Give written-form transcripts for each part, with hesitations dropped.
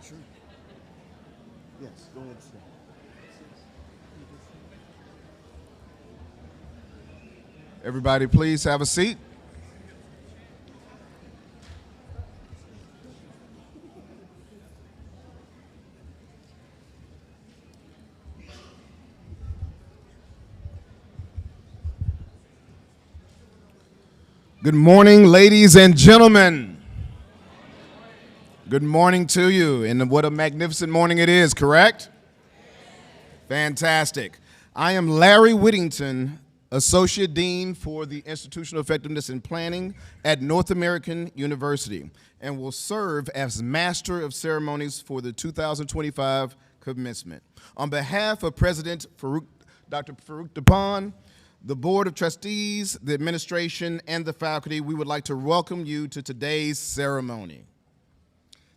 Sure. Yes, go ahead, sir. Everybody, please have a seat. Good morning, ladies and gentlemen. Good morning to you, and what a magnificent morning it is, correct? Fantastic. I am Larry Whittington, Associate Dean for the Institutional Effectiveness and Planning at North American University, and will serve as Master of Ceremonies for the 2025 commencement. On behalf of President Dr. Farouk Dapan, the Board of Trustees, the administration, and the faculty, we would like to welcome you to today's ceremony.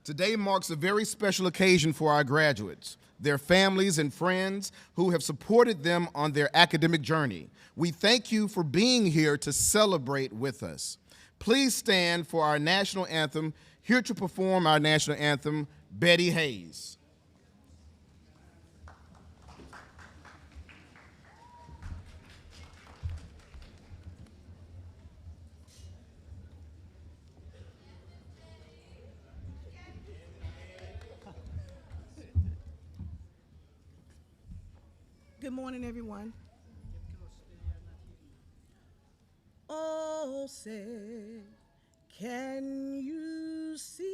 Today marks a very special occasion for our graduates, their families and friends who have supported them on their academic journey. We thank you for being here to celebrate with us. Please stand for our national anthem. Here to perform our national anthem, Betty Hayes. Good morning, everyone. Oh, say, can you see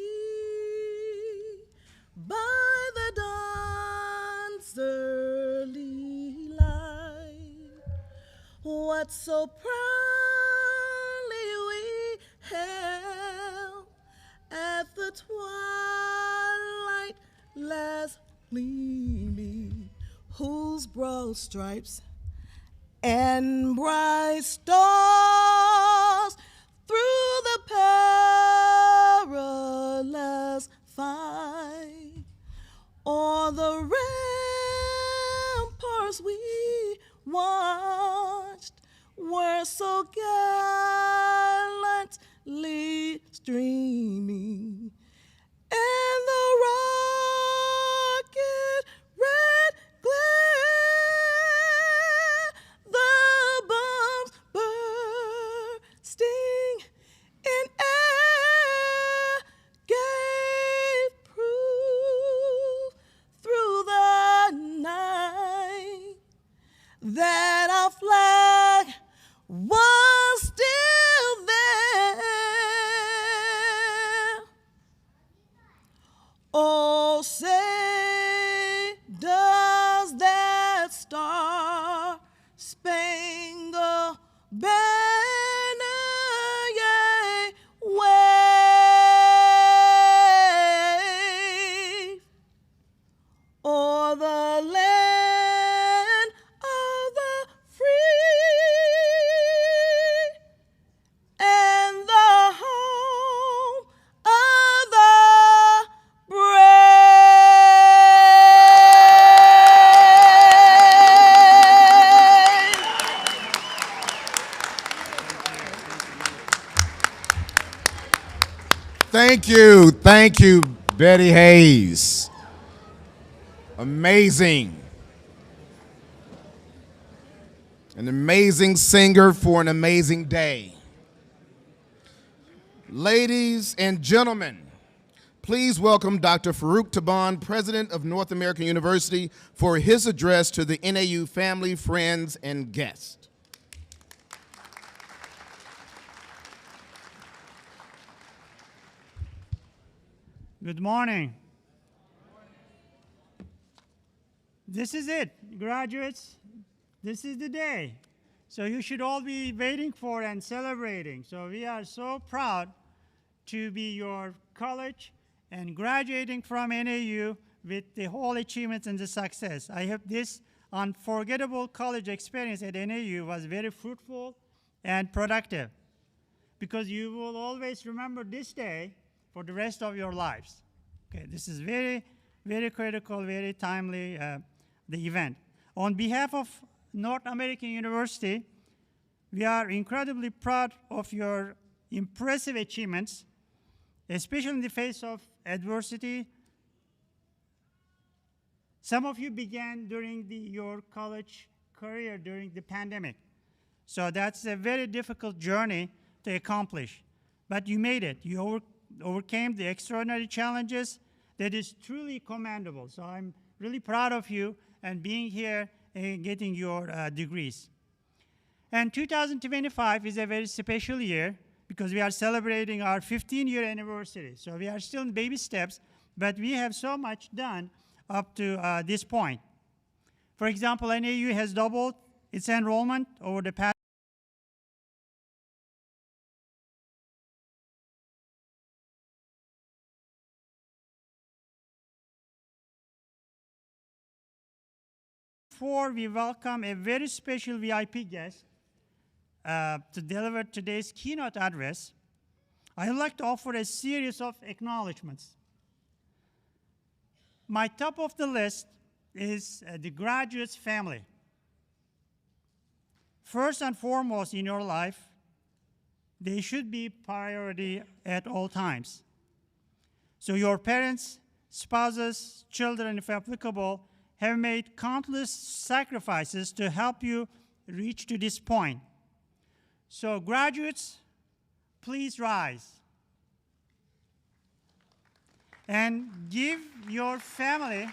by the dawn's early light what so proudly we held at the twilight last gleaming, whose broad stripes and bright stars through the perilous fight o'er the ramparts we watched were so gallantly streaming, and the rocket red glare, the bombs bursting in air, gave proof through the night that our flag was still there. Oh, say, does that star-spangled banner yea wave o'er the land of the free and the home of the Thank you, Betty Hayes. Amazing. An amazing singer for an amazing day. Ladies and gentlemen, please welcome Dr. Farouk Dapan, President of North American University, for his address to the NAU family, friends, and guests. Good morning. This is it, graduates. This is the day. So you should all be waiting for and celebrating. So we are so proud to be your college and graduating from NAU with the whole achievements and the success. I hope this unforgettable college experience at NAU was very fruitful and productive, because you will always remember this day for the rest of your lives. Okay, this is very, very critical, very timely, the event. On behalf of North American University, we are incredibly proud of your impressive achievements, especially in the face of adversity Some of you began during your college career during the pandemic. So that's a very difficult journey to accomplish. But you made it. You overcame the extraordinary challenges. That is truly commendable. So I'm really proud of you and being here and getting your degrees. And 2025 is a very special year because we are celebrating our 15-year anniversary. So we are still in baby steps, but we have so much done up to this point. For example, NAU has doubled its enrollment over the past before we welcome a very special VIP guest to deliver today's keynote address, I would like to offer a series of acknowledgments. My top of the list is the graduates' family. First and foremost in your life, they should be priority at all times. So your parents, spouses, children, if applicable, have made countless sacrifices to help you reach to this point. So graduates, please rise and give your family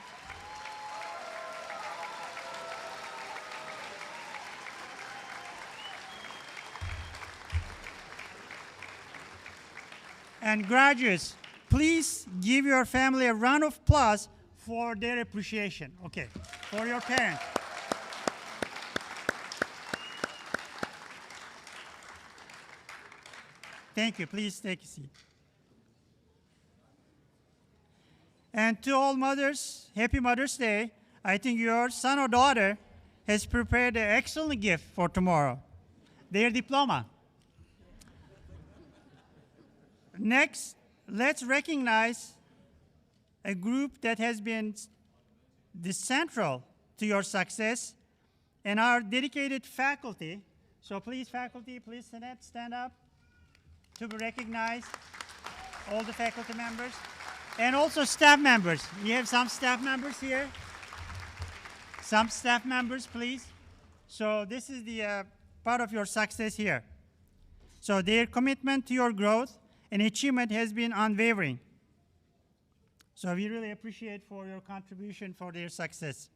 and graduates, please give your family a round of applause for their appreciation. Okay, for your parents. Thank you. Please take a seat. And to all mothers, happy Mother's Day. I think your son or daughter has prepared an excellent gift for tomorrow, their diploma. Next, let's recognize a group that has been central to your success and our dedicated faculty. So please, faculty, please stand up to be recognized, all the faculty members, and also staff members. We have some staff members here. Some staff members, please. So this is the part of your success here. So their commitment to your growth and achievement has been unwavering. So we really appreciate for your contribution for their success.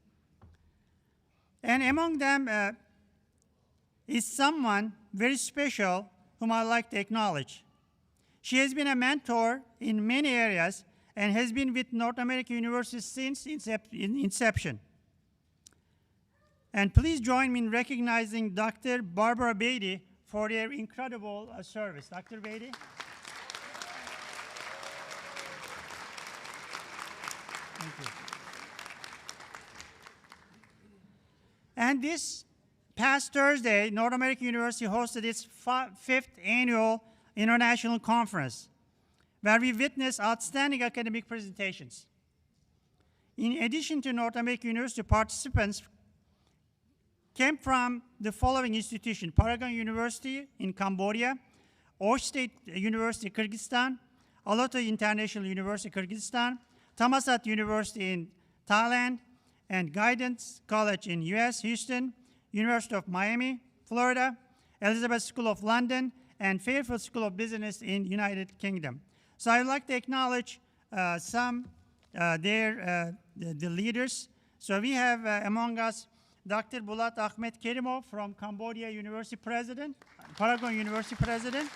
And among them is someone very special whom I'd like to acknowledge. She has been a mentor in many areas and has been with North American University since inception. And please join me in recognizing Dr. Barbara Beatty for their incredible service. Dr. Beatty. Thank you. And this past Thursday, North American University hosted its 5th annual international conference, where we witnessed outstanding academic presentations. In addition to North American University, participants came from the following institutions: Paragon University in Cambodia, Osh State University, Kyrgyzstan, Alota International University, Kyrgyzstan, Thammasat University in Thailand, and Guidance College in US, Houston, University of Miami, Florida, Elizabeth School of London, and Fairfield School of Business in United Kingdom. So I'd like to acknowledge the leaders. So we have among us Dr. Bulat Ahmet Kerimov from Cambodia University President, Paragon University President.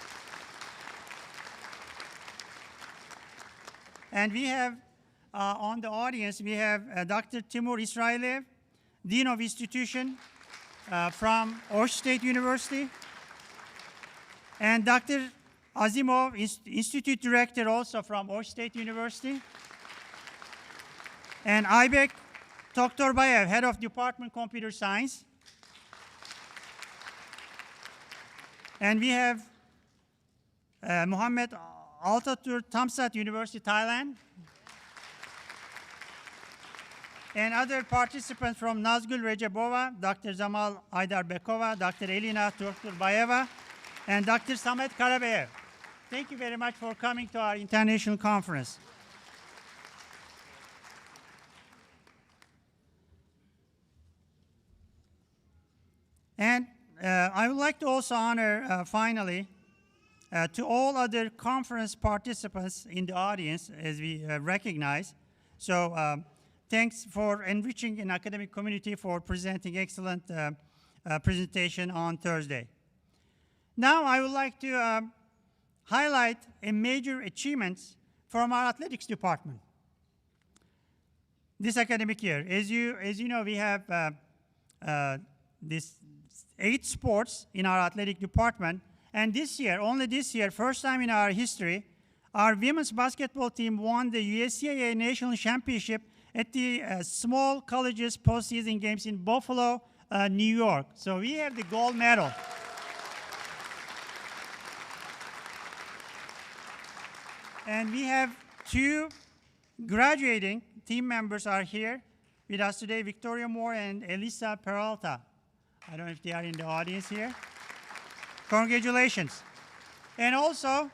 And we have on the audience, we have Dr. Timur Israelev, Dean of Institution from Osh State University, and Dr. Azimov, Institute Director also from Osh State University, and Aybek Toktorbayev, Head of Department Computer Science. And we have Mohammed Altatur, Thammasat University, Thailand. And other participants from Nazgul Rejabova, Dr. Zamal Aydarbekova, Dr. Elina Turturbayeva, and Dr. Samet Karabayev. Thank you very much for coming to our international conference. I would like to also honor, finally, to all other conference participants in the audience, as we recognize. So thanks for enriching an academic community for presenting excellent presentation on Thursday. Now I would like to highlight a major achievements from our athletics department this academic year. As you know, we have this 8 sports in our athletic department, and this year, only this year, first time in our history, our women's basketball team won the USCAA National Championship at the Small Colleges postseason games in Buffalo, New York. So we have the gold medal. And we have 2 graduating team members are here with us today, Victoria Moore and Elisa Peralta. I don't know if they are in the audience here. Congratulations. And also,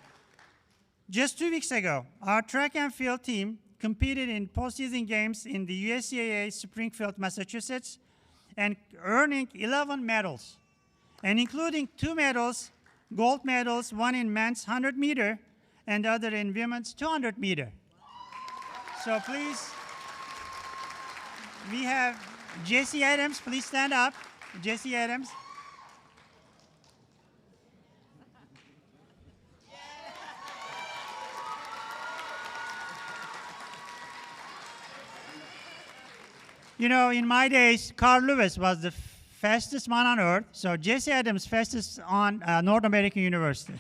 just 2 weeks ago, our track and field team competed in postseason games in the USCAA Springfield, Massachusetts, and earning 11 medals, and including 2 medals, gold medals, one in men's 100 meter and the other in women's 200 meter. So please, we have Jesse Adams, please stand up. Jesse Adams. You know, in my days, Carl Lewis was the fastest man on earth, so Jesse Adams fastest on North American University.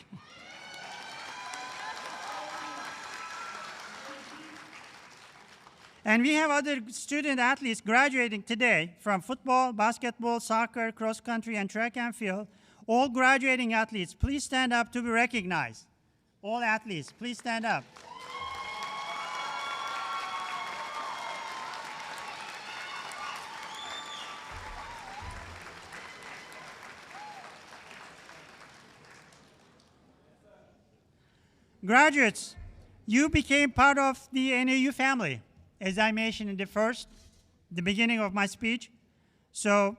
And we have other student athletes graduating today from football, basketball, soccer, cross country, and track and field. All graduating athletes, please stand up to be recognized. All athletes, please stand up. Graduates, you became part of the NAU family, as I mentioned in the beginning of my speech. So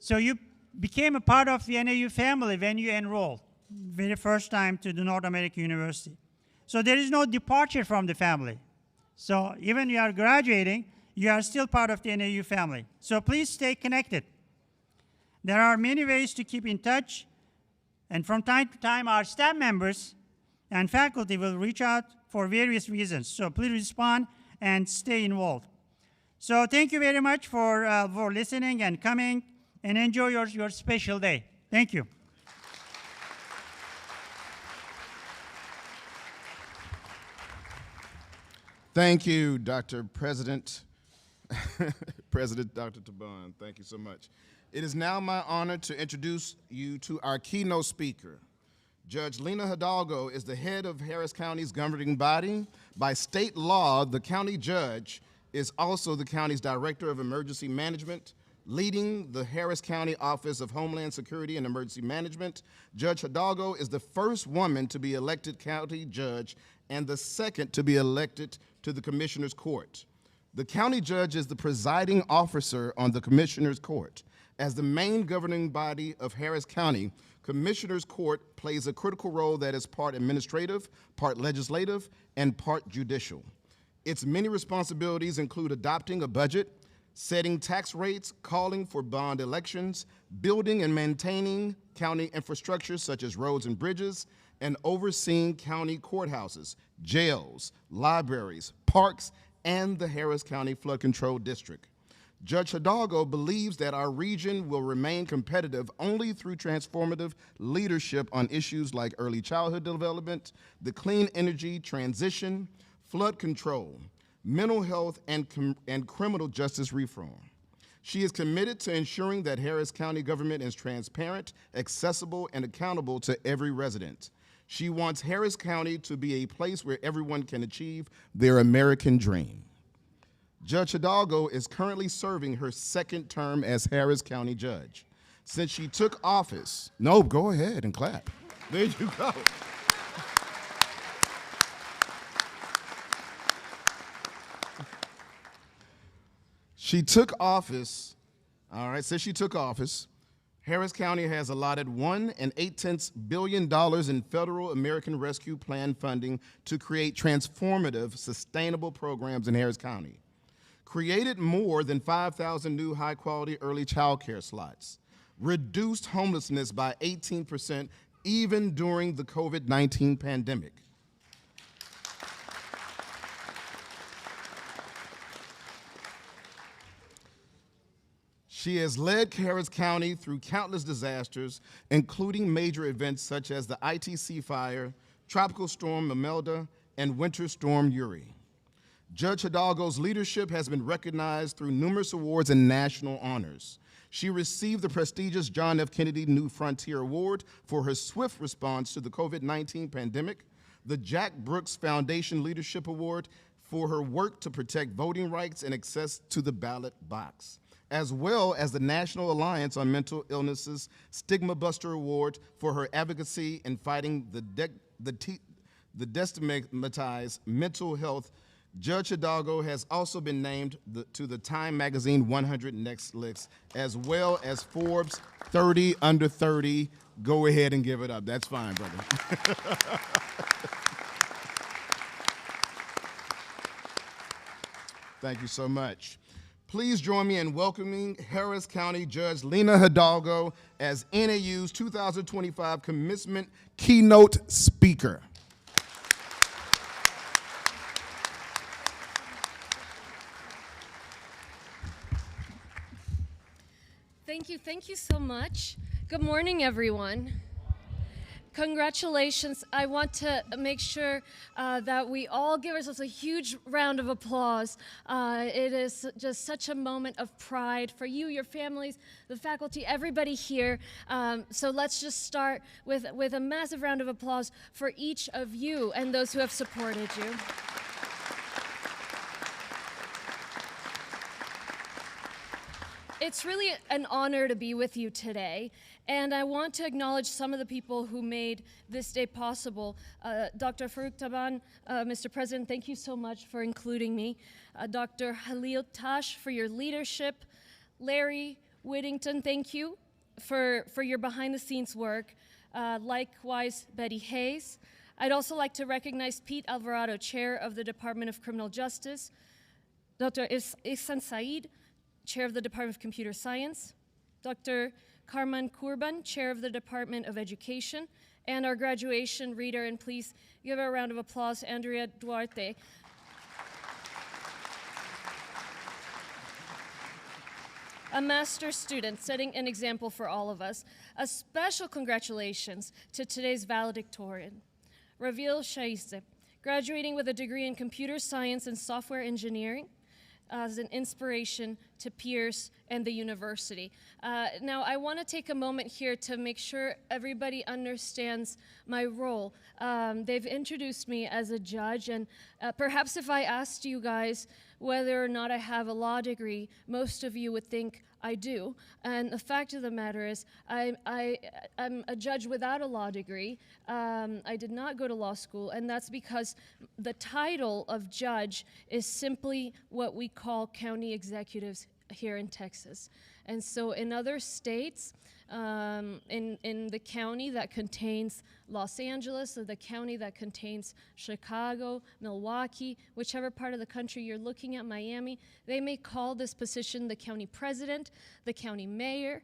you became a part of the NAU family when you enrolled, very first time to the North American University. So there is no departure from the family. So even you are graduating, you are still part of the NAU family. So please stay connected. There are many ways to keep in touch, and from time to time, our staff members and faculty will reach out for various reasons. So please respond and stay involved. So thank you very much for listening and coming, and enjoy your special day. Thank you. Thank you, Dr. President, President Dr. Taban. Thank you so much. It is now my honor to introduce you to our keynote speaker. Judge Lena Hidalgo is the head of Harris County's governing body. By state law, the county judge is also the county's director of emergency management. Leading the Harris County Office of Homeland Security and Emergency Management, Judge Hidalgo is the first woman to be elected county judge and the second to be elected to the Commissioner's Court. The county judge is the presiding officer on the Commissioner's Court. As the main governing body of Harris County, Commissioner's Court plays a critical role that is part administrative, part legislative, and part judicial. Its many responsibilities include adopting a budget, setting tax rates, calling for bond elections, building and maintaining county infrastructure such as roads and bridges, and overseeing county courthouses, jails, libraries, parks, and the Harris County Flood Control District. Judge Hidalgo believes that our region will remain competitive only through transformative leadership on issues like early childhood development, the clean energy transition, flood control, mental health, and criminal justice reform. She is committed to ensuring that Harris County government is transparent, accessible, and accountable to every resident. She wants Harris County to be a place where everyone can achieve their American dream. Judge Hidalgo is currently serving her second term as Harris County Judge. Since she took office, no, go ahead and clap. There you go. She took office, all right, since she took office, Harris County has allotted $1.8 billion in federal American Rescue Plan funding to create transformative, sustainable programs in Harris County. Created more than 5,000 new high-quality early child care slots. Reduced homelessness by 18% even during the COVID-19 pandemic. She has led Harris County through countless disasters, including major events such as the ITC fire, Tropical Storm Imelda, and Winter Storm Uri. Judge Hidalgo's leadership has been recognized through numerous awards and national honors. She received the prestigious John F. Kennedy New Frontier Award for her swift response to the COVID-19 pandemic, the Jack Brooks Foundation Leadership Award for her work to protect voting rights and access to the ballot box, as well as the National Alliance on Mental Illnesses Stigma Buster Award for her advocacy in fighting the destigmatized mental health. Judge Hidalgo has also been named to the Time Magazine 100 Next list, as well as Forbes 30 Under 30. Go ahead and give it up. That's fine, brother. Thank you so much. Please join me in welcoming Harris County Judge Lena Hidalgo as NAU's 2025 Commencement Keynote Speaker. Thank you so much. Good morning, everyone. Congratulations. I want to make sure that we all give ourselves a huge round of applause. It is just such a moment of pride for you, your families, the faculty, everybody here. So let's just start with a massive round of applause for each of you and those who have supported you. It's really an honor to be with you today, and I want to acknowledge some of the people who made this day possible. Dr. Farouk Taban, Mr. President, thank you so much for including me. Dr. Halil Tash, for your leadership. Larry Whittington, thank you for your behind-the-scenes work. Likewise, Betty Hayes. I'd also like to recognize Pete Alvarado, Chair of the Department of Criminal Justice. Dr. Ihsan Saeed, Chair of the Department of Computer Science, Dr. Karman Kurban, Chair of the Department of Education, and our graduation reader, and please give her a round of applause, Andrea Duarte. A master's student, setting an example for all of us. A special congratulations to today's valedictorian, Ravil Shaiste, graduating with a degree in computer science and software engineering, as an inspiration to peers and the university. Now, I want to take a moment here to make sure everybody understands my role. They've introduced me as a judge, and perhaps if I asked you guys whether or not I have a law degree, most of you would think I do. And the fact of the matter is, I'm a judge without a law degree. I did not go to law school, and that's because the title of judge is simply what we call county executives here in Texas. And so in other states, in the county that contains Los Angeles, or the county that contains Chicago, Milwaukee, whichever part of the country you're looking at, Miami, they may call this position the county president, the county mayor.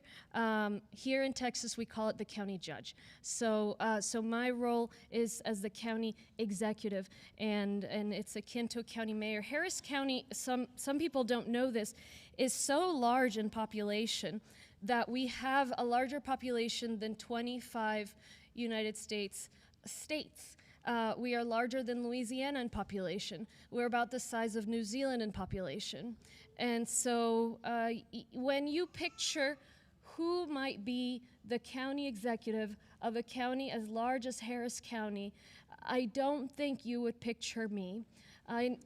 Here in Texas, we call it the county judge. So my role is as the county executive, and it's akin to a county mayor. Harris County, some people don't know this, is so large in population that we have a larger population than 25 United States states. We are larger than Louisiana in population. We're about the size of New Zealand in population. And so when you picture who might be the county executive of a county as large as Harris County, I don't think you would picture me. I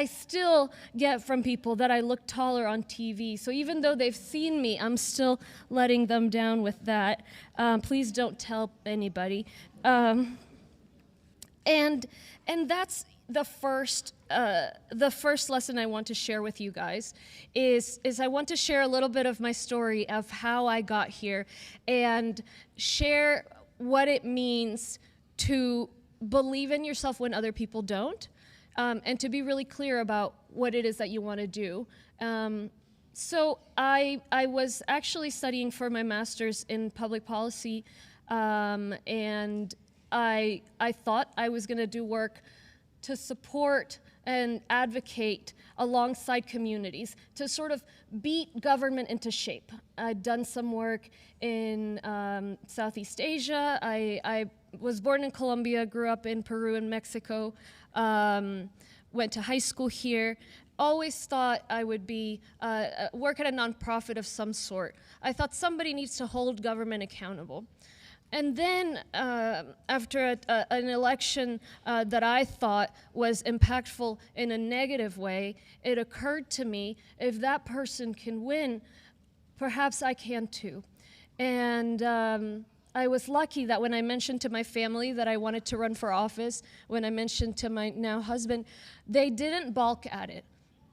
still get from people that I look taller on TV. So even though they've seen me, I'm still letting them down with that. Please don't tell anybody. And that's the first lesson I want to share with you guys is I want to share a little bit of my story of how I got here and share what it means to believe in yourself when other people don't, and to be really clear about what it is that you want to do. So I was actually studying for my master's in public policy, and I thought I was going to do work to support and advocate alongside communities to sort of beat government into shape. I'd done some work in Southeast Asia. I was born in Colombia, grew up in Peru and Mexico, went to high school here. Always thought I would be work at a nonprofit of some sort. I thought somebody needs to hold government accountable. And then after an election that I thought was impactful in a negative way, it occurred to me, if that person can win, perhaps I can too. And I was lucky that when I mentioned to my family that I wanted to run for office, when I mentioned to my now husband, they didn't balk at it.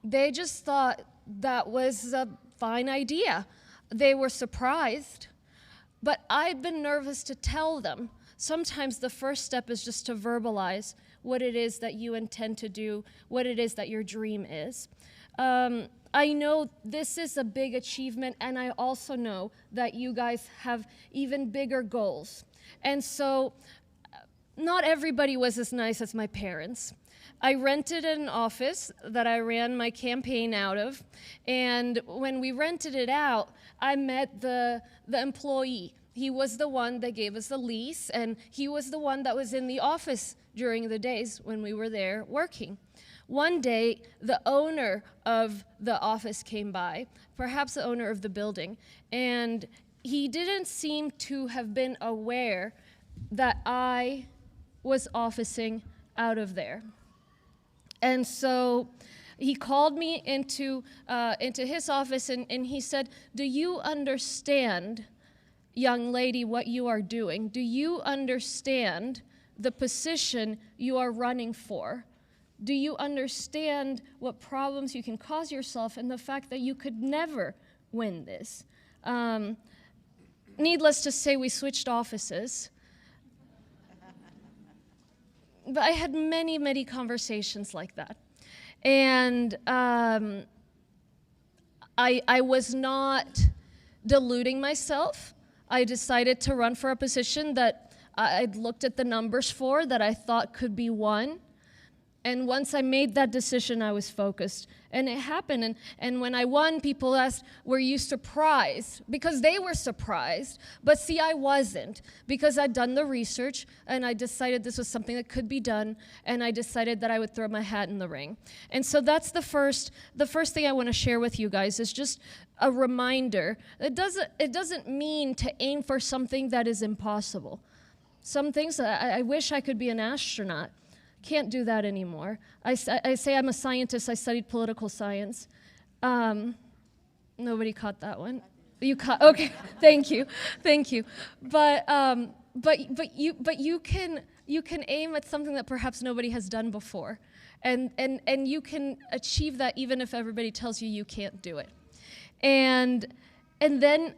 They just thought that was a fine idea. They were surprised. But I've been nervous to tell them. Sometimes the first step is just to verbalize what it is that you intend to do, what it is that your dream is. I know this is a big achievement, and I also know that you guys have even bigger goals. And so not everybody was as nice as my parents. I rented an office that I ran my campaign out of, and when we rented it out, I met the employee. He was the one that gave us the lease, and he was the one that was in the office during the days when we were there working. One day, the owner of the office came by, perhaps the owner of the building, and he didn't seem to have been aware that I was officing out of there. And so he called me into his office, and he said, "Do you understand, young lady, what you are doing? Do you understand the position you are running for? Do you understand what problems you can cause yourself and the fact that you could never win this?" Needless to say, we switched offices. But I had many, many conversations like that. And I was not deluding myself. I decided to run for a position that I'd looked at the numbers for, that I thought could be won. And once I made that decision, I was focused. And it happened. And when I won, people asked, "Were you surprised?" Because they were surprised. But see, I wasn't. Because I'd done the research, and I decided this was something that could be done, and I decided that I would throw my hat in the ring. And so that's the first thing I want to share with you guys, is just a reminder. It doesn't mean to aim for something that is impossible. Some things, I wish I could be an astronaut. Can't do that anymore. I say I'm a scientist. I studied political science. Nobody caught that one. You caught. Okay. Thank you. But you can aim at something that perhaps nobody has done before, and you can achieve that even if everybody tells you can't do it, and then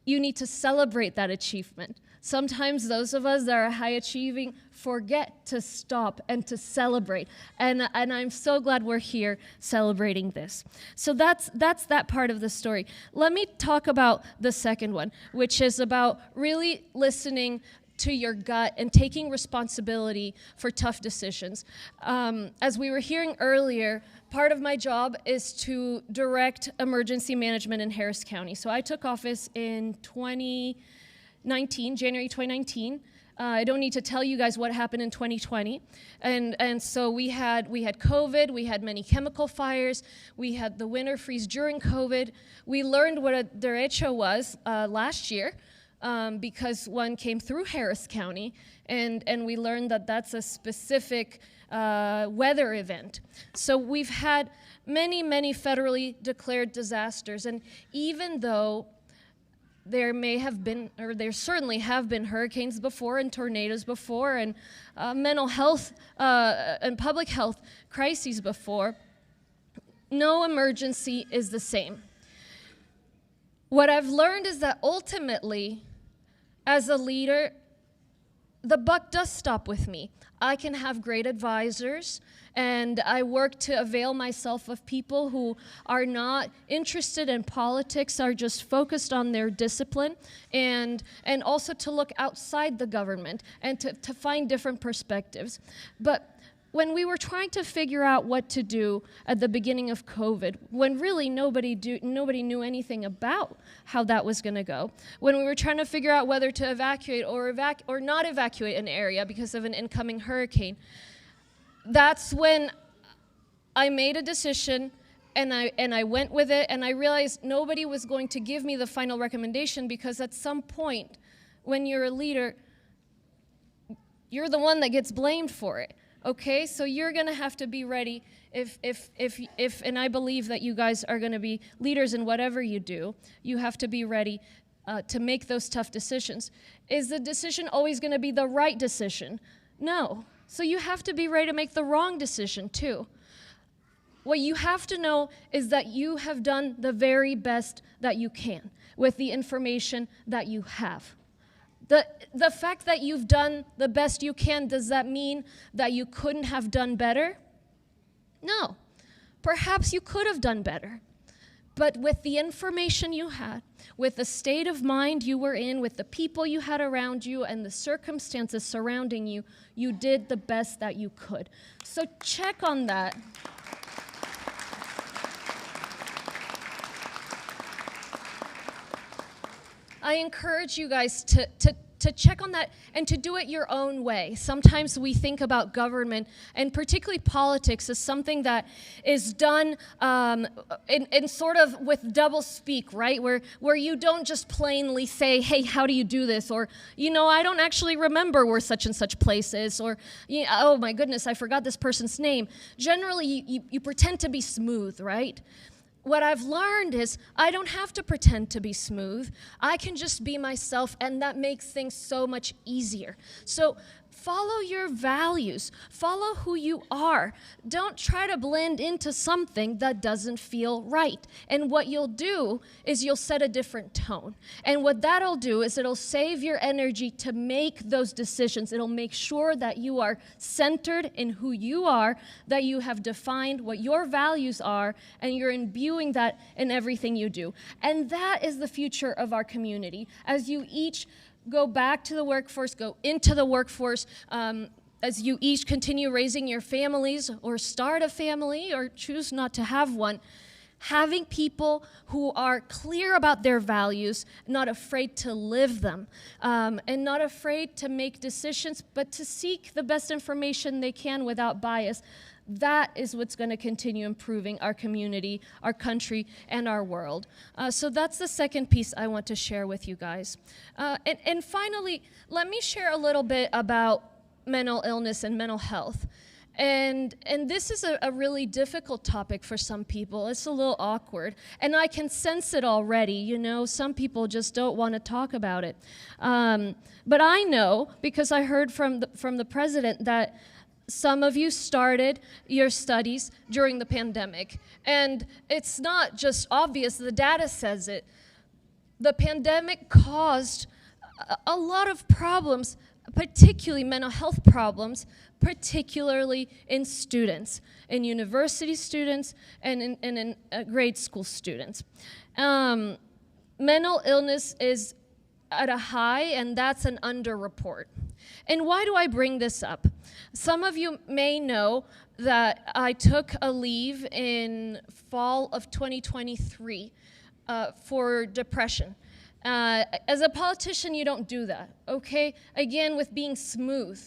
you need to celebrate that achievement. Sometimes those of us that are high achieving forget to stop and to celebrate. And I'm so glad we're here celebrating this. So that's that part of the story. Let me talk about the second one, which is about really listening to your gut and taking responsibility for tough decisions. As we were hearing earlier, part of my job is to direct emergency management in Harris County. So I took office in January 2019. I don't need to tell you guys what happened in 2020. And so we had COVID, we had many chemical fires, we had the winter freeze during COVID. We learned what a derecho was last year because one came through Harris County, and we learned that that's a specific weather event. So we've had many, many federally declared disasters, and even though there may have been, or there certainly have been hurricanes before and tornadoes before and mental health and public health crises before. No emergency is the same. What I've learned is that ultimately, as a leader, the buck does stop with me. I can have great advisors, and I work to avail myself of people who are not interested in politics, are just focused on their discipline, and also to look outside the government and to find different perspectives. But when we were trying to figure out what to do at the beginning of COVID, when really nobody knew anything about how that was going to go, when we were trying to figure out whether to evacuate or not evacuate an area because of an incoming hurricane, that's when I made a decision and I went with it, and I realized nobody was going to give me the final recommendation, because at some point when you're a leader, you're the one that gets blamed for it. Okay, so you're going to have to be ready if, and I believe that you guys are going to be leaders in whatever you do. You have to be ready to make those tough decisions. Is the decision always going to be the right decision? No. So you have to be ready to make the wrong decision too. What you have to know is that you have done the very best that you can with the information that you have. The fact that you've done the best you can, does that mean that you couldn't have done better? No. Perhaps you could have done better. But with the information you had, with the state of mind you were in, with the people you had around you, and the circumstances surrounding you, you did the best that you could. So check on that. I encourage you guys to check on that and to do it your own way. Sometimes we think about government, and particularly politics, as something that is done in sort of with double speak, right? Where you don't just plainly say, hey, how do you do this? Or, I don't actually remember where such and such place is. Or, oh my goodness, I forgot this person's name. Generally, you pretend to be smooth, right? What I've learned is I don't have to pretend to be smooth. I can just be myself, and that makes things so much easier. So follow your values. Follow who you are. Don't try to blend into something that doesn't feel right. And what you'll do is you'll set a different tone. And what that'll do is it'll save your energy to make those decisions. It'll make sure that you are centered in who you are, that you have defined what your values are, and you're imbuing that in everything you do. And that is the future of our community. As you each go back to the workforce, go into the workforce, as you each continue raising your families or start a family or choose not to have one, having people who are clear about their values, not afraid to live them, and not afraid to make decisions, but to seek the best information they can without bias. That is what's going to continue improving our community, our country, and our world. So that's the second piece I want to share with you guys. And finally, let me share a little bit about mental illness and mental health. And this is a really difficult topic for some people. It's a little awkward. And I can sense it already. Some people just don't want to talk about it. But I know, because I heard from the president, that some of you started your studies during the pandemic. And it's not just obvious, the data says it. The pandemic caused a lot of problems, particularly mental health problems, particularly in students, in university students, and in grade school students. Mental illness is at a high, and that's an underreport. And why do I bring this up? Some of you may know that I took a leave in fall of 2023 for depression. As a politician, you don't do that, okay? Again, with being smooth,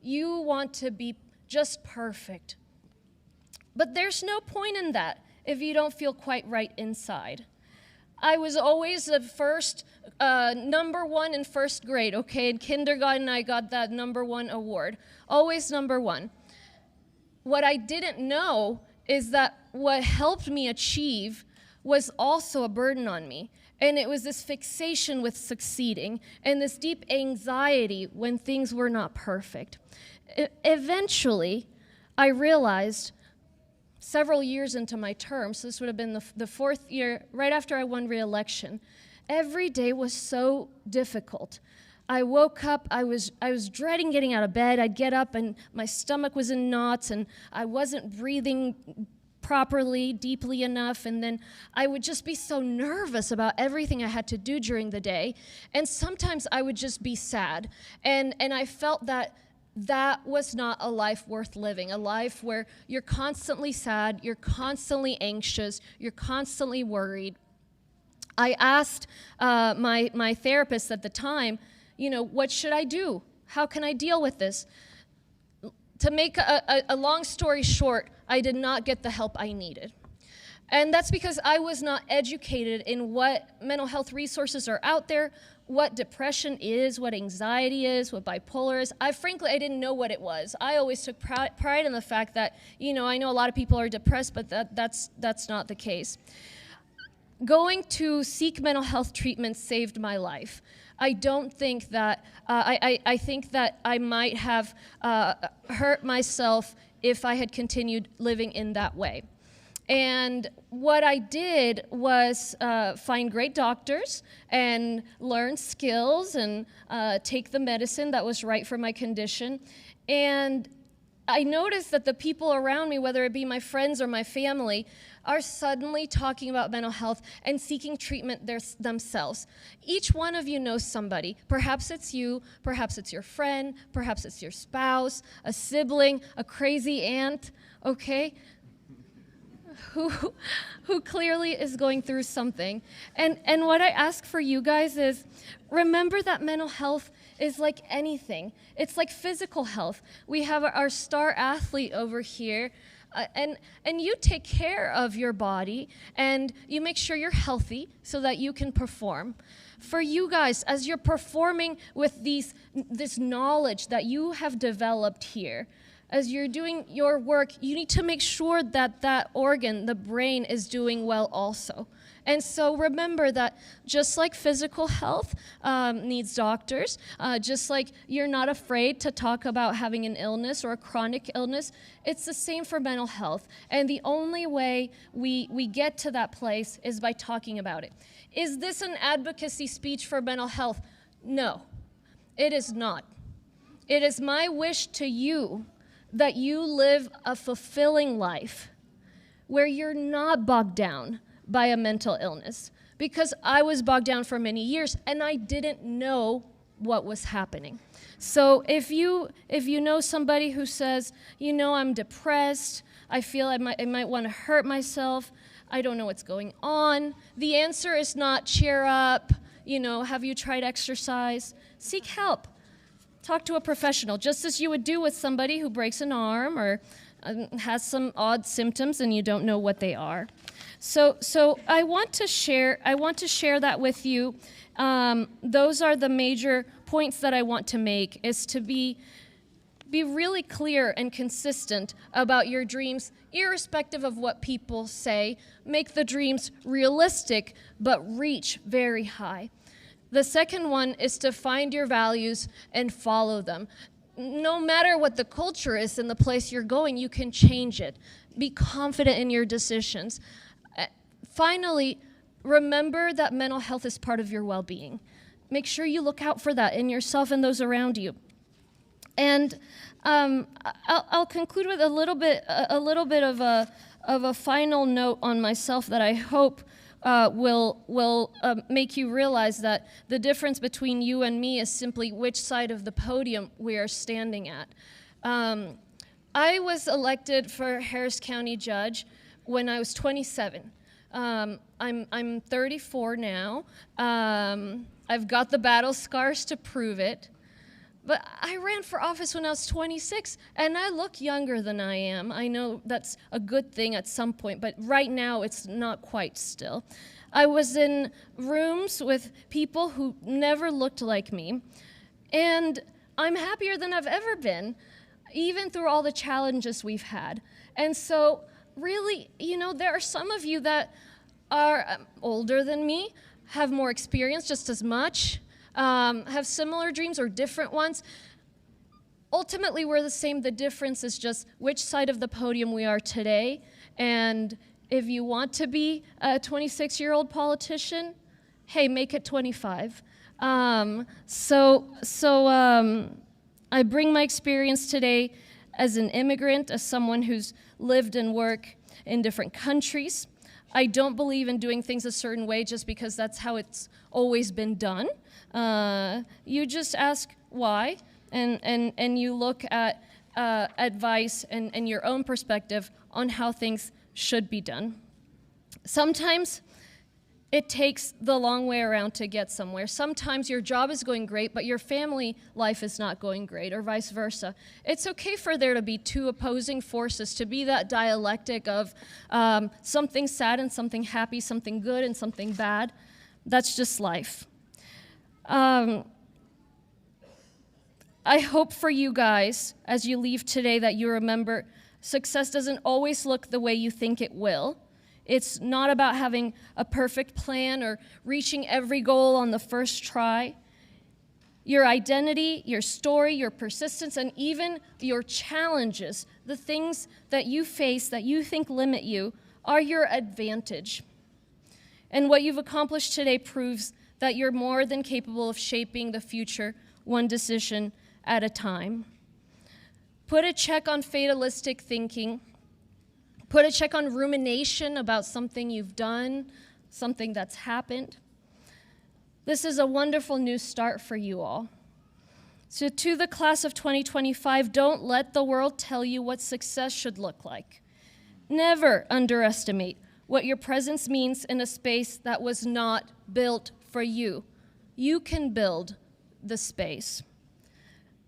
you want to be just perfect. But there's no point in that if you don't feel quite right inside. I was always the first, number one in first grade, okay? In kindergarten, I got that number one award. Always number one. What I didn't know is that what helped me achieve was also a burden on me. And it was this fixation with succeeding and this deep anxiety when things were not perfect. Eventually, I realized several years into my term, so this would have been the fourth year, right after I won re-election, every day was so difficult. I woke up, I was dreading getting out of bed. I'd get up and my stomach was in knots and I wasn't breathing properly, deeply enough, and then I would just be so nervous about everything I had to do during the day. And sometimes I would just be sad. And I felt that was not a life worth living, a life where you're constantly sad, you're constantly anxious, you're constantly worried. I asked my therapist at the time, what should I do? How can I deal with this? To make a long story short, I did not get the help I needed. And that's because I was not educated in what mental health resources are out there, what depression is, what anxiety is, what bipolar is. I didn't know what it was. I always took pride in the fact that, I know a lot of people are depressed, but that's not the case. Going to seek mental health treatment saved my life. I don't think that, I think that I might have hurt myself if I had continued living in that way. And what I did was find great doctors and learn skills and take the medicine that was right for my condition. And I noticed that the people around me, whether it be my friends or my family, are suddenly talking about mental health and seeking treatment themselves. Each one of you knows somebody. Perhaps it's you, perhaps it's your friend, perhaps it's your spouse, a sibling, a crazy aunt, okay? Who clearly is going through something. And what I ask for you guys is, remember that mental health is like anything. It's like physical health. We have our star athlete over here, and you take care of your body, and you make sure you're healthy so that you can perform. For you guys, as you're performing with this knowledge that you have developed here, as you're doing your work, you need to make sure that that organ, the brain, is doing well also. And so remember that just like physical health needs doctors, just like you're not afraid to talk about having an illness or a chronic illness, it's the same for mental health. And the only way we get to that place is by talking about it. Is this an advocacy speech for mental health? No, it is not. It is my wish to you that you live a fulfilling life where you're not bogged down by a mental illness. Because I was bogged down for many years and I didn't know what was happening. So if you know somebody who says, I'm depressed, I feel I might want to hurt myself, I don't know what's going on, the answer is not cheer up, have you tried exercise? Seek help. Talk to a professional, just as you would do with somebody who breaks an arm or has some odd symptoms and you don't know what they are. So I want to share that with you. Those are the major points that I want to make, is to be really clear and consistent about your dreams, irrespective of what people say. Make the dreams realistic, but reach very high. The second one is to find your values and follow them. No matter what the culture is in the place you're going, you can change it. Be confident in your decisions. Finally, remember that mental health is part of your well-being. Make sure you look out for that in yourself and those around you. And I'll conclude with a little bit of a final note on myself that I hope will make you realize that the difference between you and me is simply which side of the podium we are standing at. I was elected for Harris County Judge when I was 27. I'm 34 now. I've got the battle scars to prove it. But I ran for office when I was 26, and I look younger than I am. I know that's a good thing at some point, but right now it's not quite still. I was in rooms with people who never looked like me, and I'm happier than I've ever been, even through all the challenges we've had. And so really, there are some of you that are older than me, have more experience, just as much, have similar dreams or different ones. Ultimately, we're the same. The difference is just which side of the podium we are today. And if you want to be a 26-year-old politician, hey, make it 25. I bring my experience today as an immigrant, as someone who's lived and worked in different countries. I don't believe in doing things a certain way just because that's how it's always been done. You just ask why, and you look at advice and your own perspective on how things should be done. Sometimes it takes the long way around to get somewhere. Sometimes your job is going great, but your family life is not going great, or vice versa. It's okay for there to be two opposing forces, to be that dialectic of something sad and something happy, something good and something bad. That's just life. I hope for you guys, as you leave today, that you remember success doesn't always look the way you think it will. It's not about having a perfect plan or reaching every goal on the first try. Your identity, your story, your persistence, and even your challenges, the things that you face that you think limit you, are your advantage. And what you've accomplished today proves that you're more than capable of shaping the future one decision at a time. Put a check on fatalistic thinking. Put a check on rumination about something you've done, something that's happened. This is a wonderful new start for you all. So to the class of 2025, don't let the world tell you what success should look like. Never underestimate what your presence means in a space that was not built for you. You can build the space.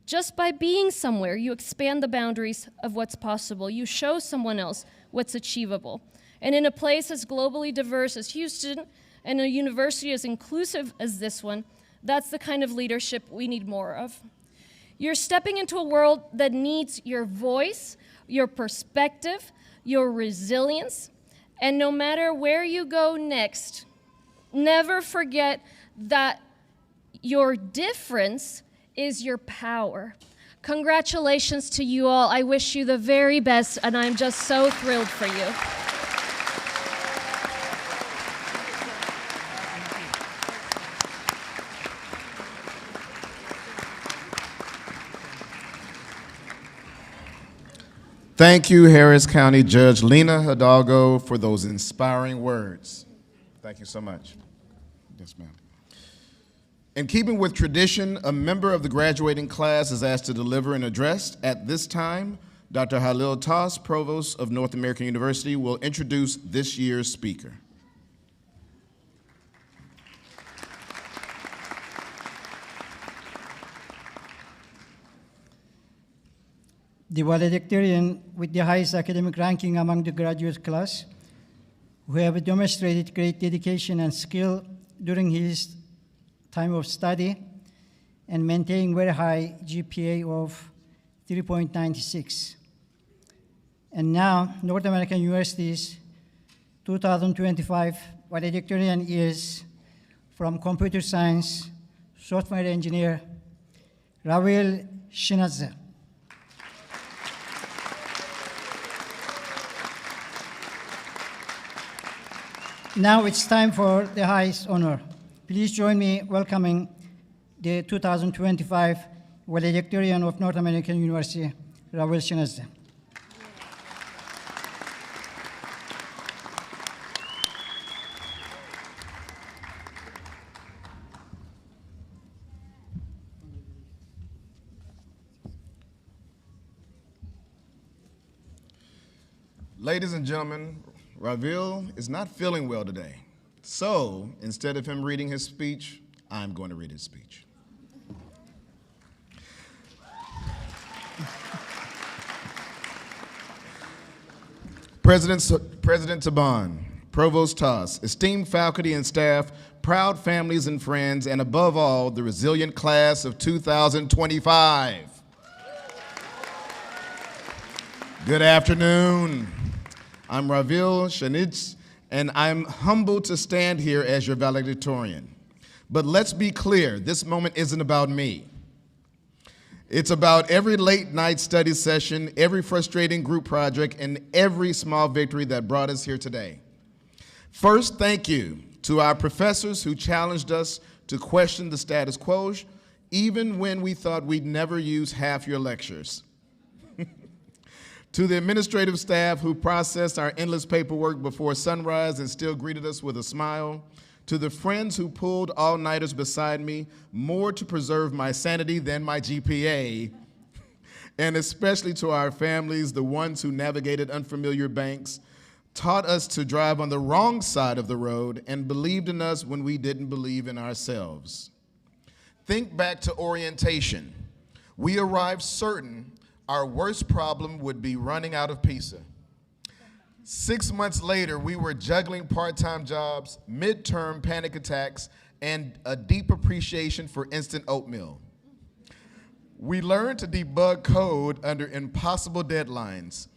Just by being somewhere, you expand the boundaries of what's possible. You show someone else what's achievable. And in a place as globally diverse as Houston and a university as inclusive as this one, that's the kind of leadership we need more of. You're stepping into a world that needs your voice, your perspective, your resilience, and no matter where you go next, never forget that your difference is your power. Congratulations to you all. I wish you the very best, and I'm just so thrilled for you. Thank you, Harris County Judge Lena Hidalgo, for those inspiring words. Thank you so much. Yes, ma'am. In keeping with tradition, a member of the graduating class is asked to deliver an address. At this time, Dr. Halil Toss, Provost of North American University, will introduce this year's speaker. The valedictorian with the highest academic ranking among the graduate class, who have demonstrated great dedication and skill during his time of study and maintaining very high GPA of 3.96. And now, North American University's 2025 valedictorian is from computer science, software engineer, Ravil Shinadze. Now it's time for the highest honor. Please join me welcoming the 2025 valedictorian of North American University, Ravil Shinadze. Ladies and gentlemen, Ravil is not feeling well today. So instead of him reading his speech, I'm going to read his speech. President Taban, Provost Toss, esteemed faculty and staff, proud families and friends, and above all, the resilient class of 2025. Good afternoon. I'm Ravil Shinadze, and I'm humbled to stand here as your valedictorian. But let's be clear, this moment isn't about me. It's about every late night study session, every frustrating group project, and every small victory that brought us here today. First, thank you to our professors who challenged us to question the status quo, even when we thought we'd never use half your lectures. To the administrative staff who processed our endless paperwork before sunrise and still greeted us with a smile. To the friends who pulled all-nighters beside me, more to preserve my sanity than my GPA. And especially to our families, the ones who navigated unfamiliar banks, taught us to drive on the wrong side of the road, and believed in us when we didn't believe in ourselves. Think back to orientation. We arrived certain our worst problem would be running out of pizza. 6 months later, we were juggling part-time jobs, midterm panic attacks, and a deep appreciation for instant oatmeal. We learned to debug code under impossible deadlines,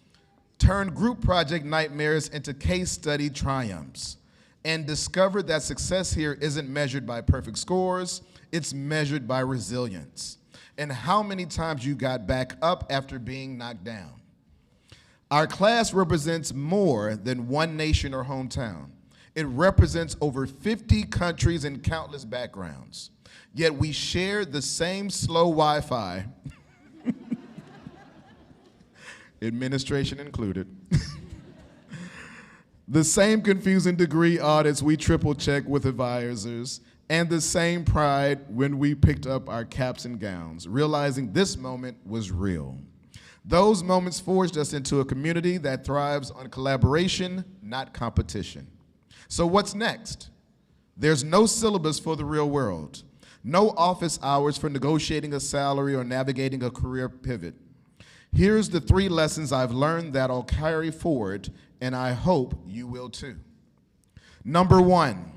turned group project nightmares into case study triumphs, and discovered that success here isn't measured by perfect scores, it's measured by resilience, and how many times you got back up after being knocked down. Our class represents more than one nation or hometown. It represents over 50 countries and countless backgrounds. Yet we share the same slow Wi-Fi, administration included, the same confusing degree audits we triple check with advisors, and the same pride when we picked up our caps and gowns, realizing this moment was real. Those moments forged us into a community that thrives on collaboration, not competition. So what's next? There's no syllabus for the real world, no office hours for negotiating a salary or navigating a career pivot. Here's the 3 lessons I've learned that I'll carry forward, and I hope you will too. Number 1,